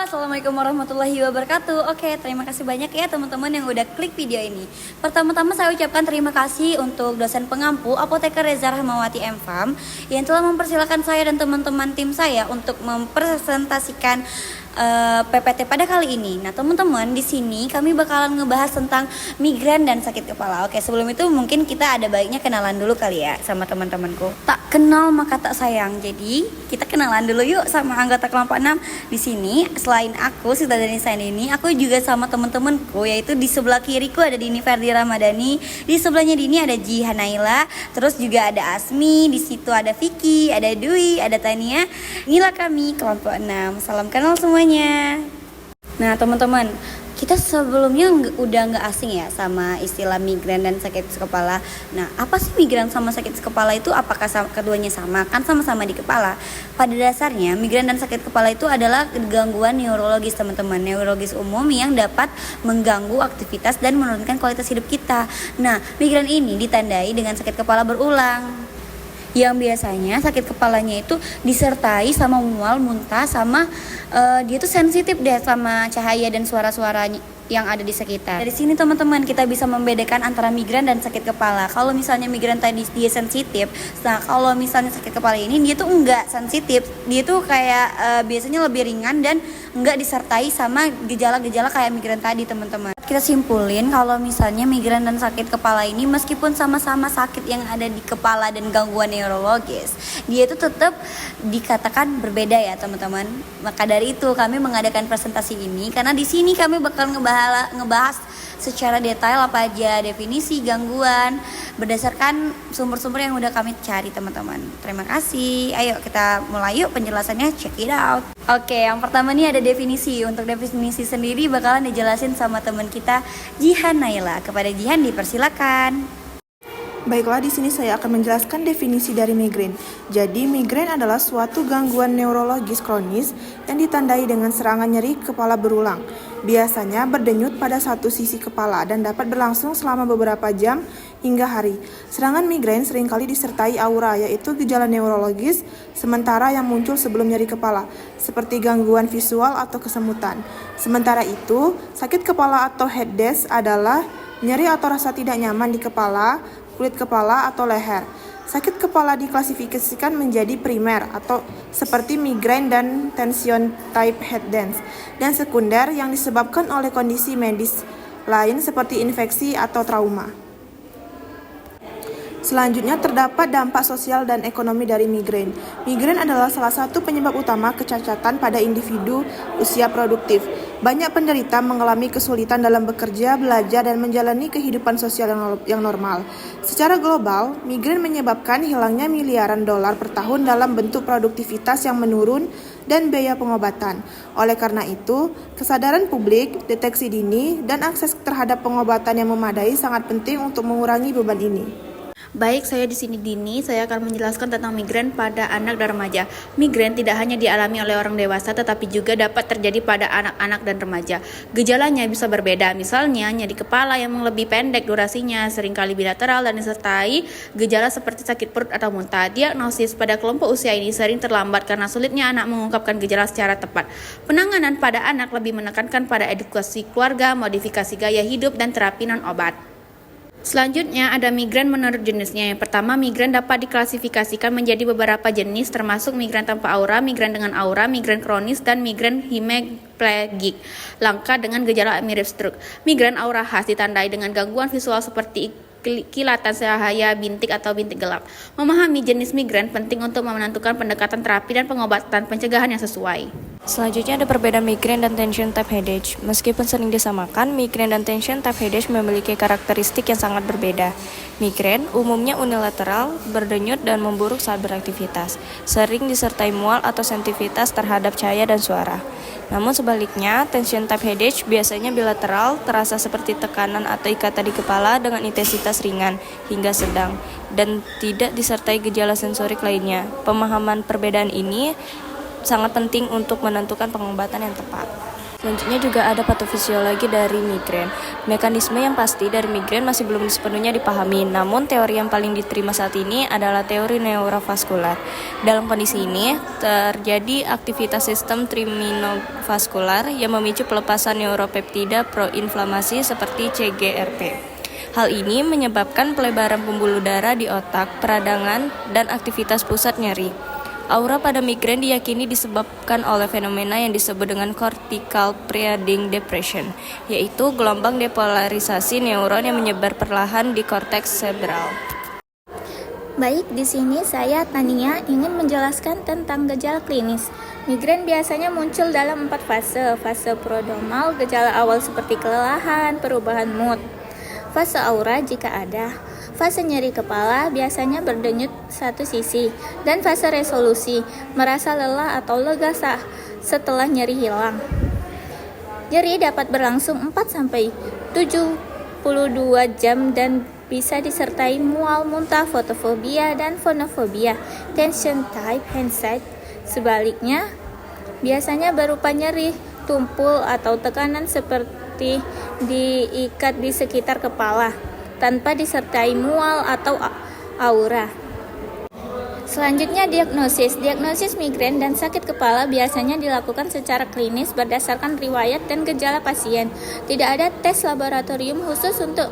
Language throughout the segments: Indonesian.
Assalamualaikum warahmatullahi wabarakatuh. Oke, terima kasih banyak ya teman-teman yang udah klik video ini. Pertama-tama saya ucapkan terima kasih untuk dosen pengampu Apoteker Reza Rahmawati MFAM yang telah mempersilahkan saya dan teman-teman tim saya untuk mempresentasikan PPT pada kali ini. Nah, teman-teman, di sini kami bakalan ngebahas tentang migrain dan sakit kepala. Oke, sebelum itu mungkin kita ada baiknya kenalan dulu kali ya sama teman-temanku. Tak kenal maka tak sayang. Jadi, kita kenalan dulu yuk sama anggota kelompok 6. Di sini, selain aku, Sita Danisa ini, aku juga sama teman-temanku, yaitu di sebelah kiriku ada Dini Ferdi Ramadhani, di sebelahnya Dini ada Jihan Naila, terus juga ada Asmi, di situ ada Vicky, ada Dwi, ada Tania. Inilah kami kelompok 6. Salam kenal semuanya. Nah, teman-teman, kita sebelumnya udah nggak asing ya sama istilah migrain dan sakit kepala. Nah, apa sih migrain sama sakit kepala itu? Apakah keduanya sama? Kan sama-sama di kepala. Pada dasarnya, migrain dan sakit kepala itu adalah gangguan neurologis, teman-teman. Neurologis umum yang dapat mengganggu aktivitas dan menurunkan kualitas hidup kita. Nah, migrain ini ditandai dengan sakit kepala berulang, yang biasanya sakit kepalanya itu disertai sama mual, muntah, sama dia tuh sensitif deh sama cahaya dan suara-suara yang ada di sekitar. Dari sini teman-teman kita bisa membedakan antara migrain dan sakit kepala. Kalau misalnya migrain tadi dia sensitif, nah kalau misalnya sakit kepala ini dia tuh enggak sensitif, dia tuh kayak biasanya lebih ringan dan enggak disertai sama gejala-gejala kayak migrain tadi, teman-teman. Kita simpulin kalau misalnya migrain dan sakit kepala ini meskipun sama-sama sakit yang ada di kepala dan gangguan neurologis, dia itu tetap dikatakan berbeda ya, teman-teman. Maka dari itu kami mengadakan presentasi ini karena di sini kami bakal ngebahas secara detail apa aja definisi gangguan berdasarkan sumber-sumber yang udah kami cari, teman-teman. Terima kasih. Ayo kita mulai yuk penjelasannya, check it out. Oke, yang pertama nih ada definisi. Untuk definisi sendiri bakalan dijelasin sama teman kita Jihan Naila. Kepada Jihan dipersilakan. Baiklah, di sini saya akan menjelaskan definisi dari migrain. Jadi, migrain adalah suatu gangguan neurologis kronis yang ditandai dengan serangan nyeri kepala berulang. Biasanya berdenyut pada satu sisi kepala dan dapat berlangsung selama beberapa jam hingga hari. Serangan migrain seringkali disertai aura, yaitu gejala neurologis sementara yang muncul sebelum nyeri kepala, seperti gangguan visual atau kesemutan. Sementara itu, sakit kepala atau headache adalah nyeri atau rasa tidak nyaman di kepala, kulit kepala atau leher. Sakit kepala diklasifikasikan menjadi primer atau seperti migrain dan tension type headache, dan sekunder yang disebabkan oleh kondisi medis lain seperti infeksi atau trauma. Selanjutnya terdapat dampak sosial dan ekonomi dari migrain. Migrain adalah salah satu penyebab utama kecacatan pada individu usia produktif. Banyak penderita mengalami kesulitan dalam bekerja, belajar, dan menjalani kehidupan sosial yang normal. Secara global, migrain menyebabkan hilangnya miliaran dolar per tahun dalam bentuk produktivitas yang menurun dan biaya pengobatan. Oleh karena itu, kesadaran publik, deteksi dini, dan akses terhadap pengobatan yang memadai sangat penting untuk mengurangi beban ini. Baik, saya di sini Dini. Saya akan menjelaskan tentang migrain pada anak dan remaja. Migrain tidak hanya dialami oleh orang dewasa, tetapi juga dapat terjadi pada anak-anak dan remaja. Gejalanya bisa berbeda, misalnya nyeri kepala yang lebih pendek durasinya, seringkali bilateral, dan disertai gejala seperti sakit perut atau muntah. Diagnosis pada kelompok usia ini sering terlambat karena sulitnya anak mengungkapkan gejala secara tepat. Penanganan pada anak lebih menekankan pada edukasi keluarga, modifikasi gaya hidup, dan terapi non-obat. Selanjutnya ada migrain menurut jenisnya. Yang pertama, migrain dapat diklasifikasikan menjadi beberapa jenis termasuk migrain tanpa aura, migrain dengan aura, migrain kronis, dan migrain hemiplegik langka dengan gejala mirip stroke. Migrain aura khas ditandai dengan gangguan visual seperti kilatan cahaya bintik atau bintik gelap. Memahami jenis migrain penting untuk menentukan pendekatan terapi dan pengobatan pencegahan yang sesuai. Selanjutnya ada perbedaan migrain dan tension type headache. Meskipun sering disamakan, migrain dan tension type headache memiliki karakteristik yang sangat berbeda. Migrain umumnya unilateral, berdenyut dan memburuk saat beraktivitas, sering disertai mual atau sensitivitas terhadap cahaya dan suara. Namun sebaliknya, tension type headache biasanya bilateral, terasa seperti tekanan atau ikatan di kepala dengan intensitas ringan hingga sedang, dan tidak disertai gejala sensorik lainnya. Pemahaman perbedaan ini sangat penting untuk menentukan pengobatan yang tepat. Selanjutnya juga ada patofisiologi dari migrain. Mekanisme yang pasti dari migrain masih belum sepenuhnya dipahami, namun teori yang paling diterima saat ini adalah teori neurovaskular. Dalam kondisi ini, terjadi aktivitas sistem triminofaskular yang memicu pelepasan neuropeptida proinflamasi seperti CGRP. Hal ini menyebabkan pelebaran pembuluh darah di otak, peradangan, dan aktivitas pusat nyeri. Aura pada migrain diyakini disebabkan oleh fenomena yang disebut dengan cortical preading depression, yaitu gelombang depolarisasi neuron yang menyebar perlahan di korteks cerebral. Baik, di sini saya Tania ingin menjelaskan tentang gejala klinis. Migrain biasanya muncul dalam 4 fase. Fase prodromal, gejala awal seperti kelelahan, perubahan mood. Fase aura jika ada. Fase nyeri kepala biasanya berdenyut satu sisi, dan fase resolusi, merasa lelah atau lega setelah nyeri hilang. Nyeri dapat berlangsung 4-72 jam dan bisa disertai mual, muntah, fotofobia, dan fonofobia. Tension type handset sebaliknya biasanya berupa nyeri tumpul atau tekanan seperti diikat di sekitar kepala, tanpa disertai mual atau aura. Selanjutnya diagnosis. Diagnosis migrain dan sakit kepala biasanya dilakukan secara klinis berdasarkan riwayat dan gejala pasien. Tidak ada tes laboratorium khusus untuk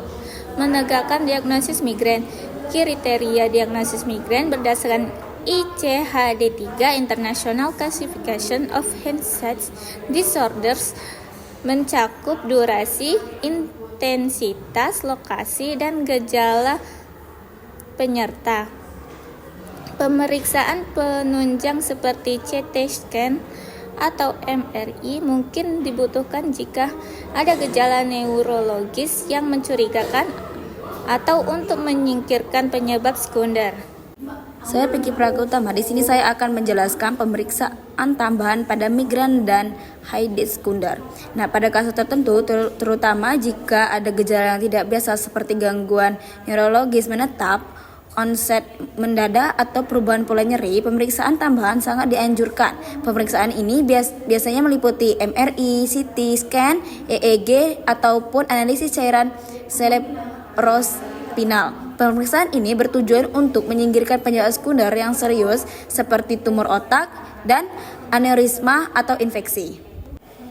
menegakkan diagnosis migrain. Kriteria diagnosis migrain berdasarkan ICHD-3 International Classification of Handset Disorders mencakup durasi, intensitas, lokasi, dan gejala penyerta. Pemeriksaan penunjang seperti CT scan atau MRI mungkin dibutuhkan jika ada gejala neurologis yang mencurigakan atau untuk menyingkirkan penyebab sekunder. Saya Peggy Praga Utama. Di sini saya akan menjelaskan pemeriksaan tambahan pada migrain dan headache sekunder. Nah, pada kasus tertentu, terutama jika ada gejala yang tidak biasa seperti gangguan neurologis menetap, onset mendadak atau perubahan pola nyeri, pemeriksaan tambahan sangat dianjurkan. Pemeriksaan ini biasanya meliputi MRI, CT scan, EEG, ataupun analisis cairan cerebrospinal. Pemeriksaan ini bertujuan untuk menyingkirkan penyebab sekunder yang serius seperti tumor otak dan aneurisma atau infeksi.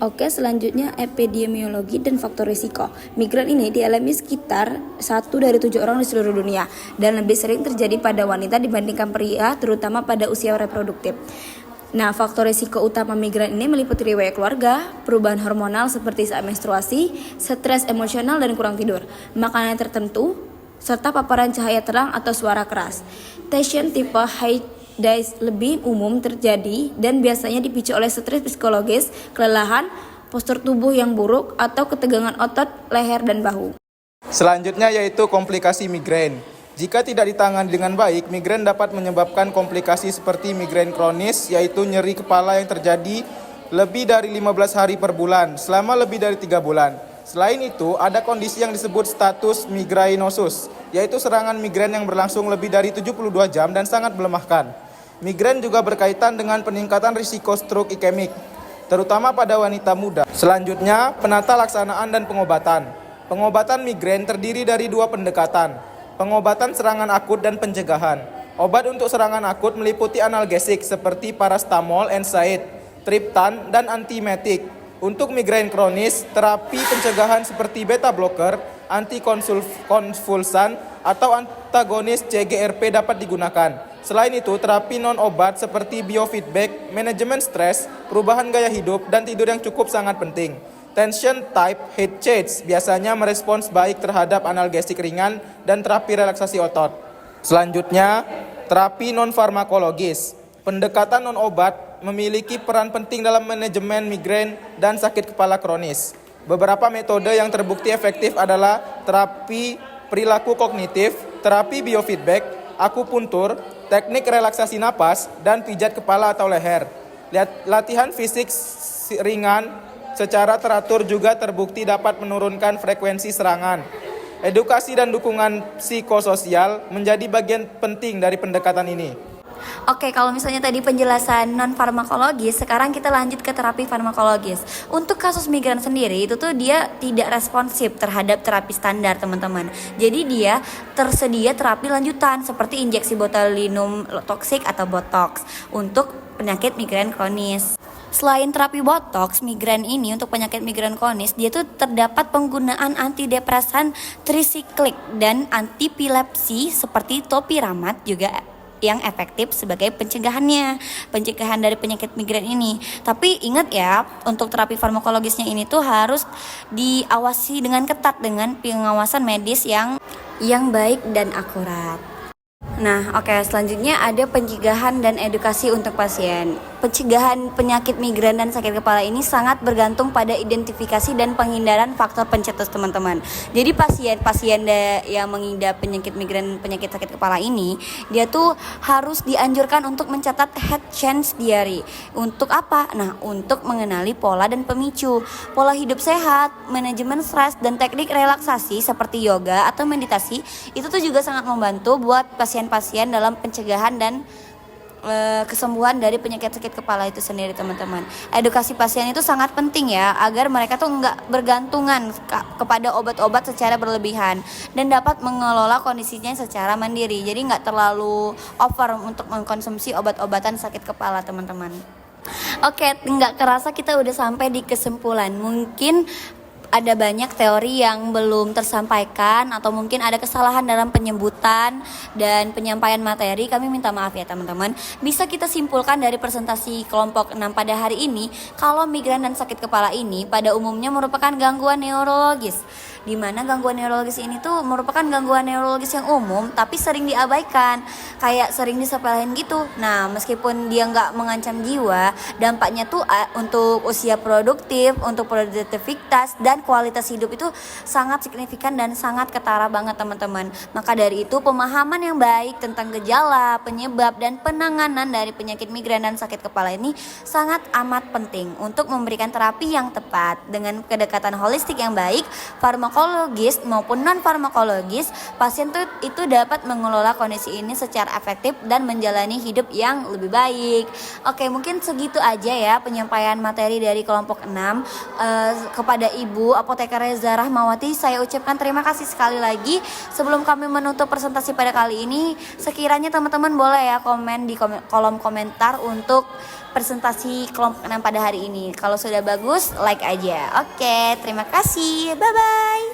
Oke, selanjutnya epidemiologi dan faktor risiko. Migrain ini dialami sekitar 1 dari 7 orang di seluruh dunia dan lebih sering terjadi pada wanita dibandingkan pria, terutama pada usia reproduktif. Nah, faktor risiko utama migrain ini meliputi riwayat keluarga, perubahan hormonal seperti saat menstruasi, stres emosional dan kurang tidur, makanan tertentu, serta paparan cahaya terang atau suara keras. Tension tipe headache lebih umum terjadi dan biasanya dipicu oleh stres psikologis, kelelahan, postur tubuh yang buruk, atau ketegangan otot, leher, dan bahu. Selanjutnya yaitu komplikasi migrain. Jika tidak ditangani dengan baik, migrain dapat menyebabkan komplikasi seperti migrain kronis, yaitu nyeri kepala yang terjadi lebih dari 15 hari per bulan, selama lebih dari 3 bulan. Selain itu, ada kondisi yang disebut status migrainosus, yaitu serangan migrain yang berlangsung lebih dari 72 jam dan sangat melemahkan. Migrain juga berkaitan dengan peningkatan risiko stroke iskemik, terutama pada wanita muda. Selanjutnya, penata laksanaan dan pengobatan. Pengobatan migrain terdiri dari 2 pendekatan, pengobatan serangan akut dan pencegahan. Obat untuk serangan akut meliputi analgesik seperti parastamol, NSAID, triptan, dan antiemetik. Untuk migrain kronis, terapi pencegahan seperti beta blocker, antikonvulsan, atau antagonis CGRP dapat digunakan. Selain itu, terapi non-obat seperti biofeedback, manajemen stres, perubahan gaya hidup, dan tidur yang cukup sangat penting. Tension type head change biasanya merespons baik terhadap analgesik ringan dan terapi relaksasi otot. Selanjutnya, terapi non-farmakologis. Pendekatan non-obat memiliki peran penting dalam manajemen migrain dan sakit kepala kronis. Beberapa metode yang terbukti efektif adalah terapi perilaku kognitif, terapi biofeedback, akupuntur, teknik relaksasi napas, dan pijat kepala atau leher. Latihan fisik ringan secara teratur juga terbukti dapat menurunkan frekuensi serangan. Edukasi dan dukungan psikososial menjadi bagian penting dari pendekatan ini. Oke, kalau misalnya tadi penjelasan non farmakologis, sekarang kita lanjut ke terapi farmakologis. Untuk kasus migran sendiri itu tuh dia tidak responsif terhadap terapi standar, teman-teman. Jadi dia tersedia terapi lanjutan seperti injeksi botulinum toksik atau botox untuk penyakit migran kronis. Selain terapi botox, migran ini untuk penyakit migran kronis, dia tuh terdapat penggunaan antidepresan trisiklik dan antipilepsi seperti topiramate juga yang efektif sebagai pencegahan dari penyakit migran ini. Tapi ingat ya, untuk terapi farmakologisnya ini tuh harus diawasi dengan ketat dengan pengawasan medis yang baik dan akurat. Nah, oke, selanjutnya ada pencegahan dan edukasi untuk pasien. Pencegahan penyakit migran dan sakit kepala ini sangat bergantung pada identifikasi dan penghindaran faktor pencetus, teman-teman. Jadi pasien yang mengidap penyakit migran, penyakit sakit kepala ini, dia tuh harus dianjurkan untuk mencatat head change diary. Untuk apa? Nah, untuk mengenali pola dan pemicu, pola hidup sehat, manajemen stres, dan teknik relaksasi seperti yoga atau meditasi. Itu tuh juga sangat membantu buat pasien-pasien dalam pencegahan dan kesembuhan dari penyakit sakit kepala itu sendiri, teman-teman. Edukasi pasien itu sangat penting ya, agar mereka tuh nggak bergantungan kepada obat-obat secara berlebihan dan dapat mengelola kondisinya secara mandiri. Jadi nggak terlalu over untuk mengkonsumsi obat-obatan sakit kepala, teman-teman. Oke, nggak kerasa kita udah sampai di kesimpulan. Mungkin ada banyak teori yang belum tersampaikan atau mungkin ada kesalahan dalam penyebutan dan penyampaian materi. Kami minta maaf ya, teman-teman. Bisa kita simpulkan dari presentasi kelompok 6 pada hari ini, kalau migran dan sakit kepala ini pada umumnya merupakan gangguan neurologis, di mana gangguan neurologis ini tuh merupakan gangguan neurologis yang umum tapi sering diabaikan, kayak sering disepelein gitu. Nah, meskipun dia nggak mengancam jiwa, dampaknya tuh untuk usia produktif, untuk produktivitas dan kualitas hidup itu sangat signifikan dan sangat ketara banget, teman-teman. Maka dari itu, pemahaman yang baik tentang gejala, penyebab, dan penanganan dari penyakit migran dan sakit kepala ini sangat amat penting untuk memberikan terapi yang tepat. Dengan kedekatan holistik yang baik, farmakologis maupun non farmakologis, pasien itu dapat mengelola kondisi ini secara efektif dan menjalani hidup yang lebih baik. Oke, mungkin segitu aja ya penyampaian materi dari kelompok 6. Kepada Ibu Apoteker Reza Rahmawati, saya ucapkan terima kasih sekali lagi. Sebelum kami menutup presentasi pada kali ini, sekiranya teman-teman boleh ya komen di kolom komentar untuk presentasi kelompok 6 pada hari ini. Kalau sudah bagus, like aja. Oke, terima kasih. Bye-bye.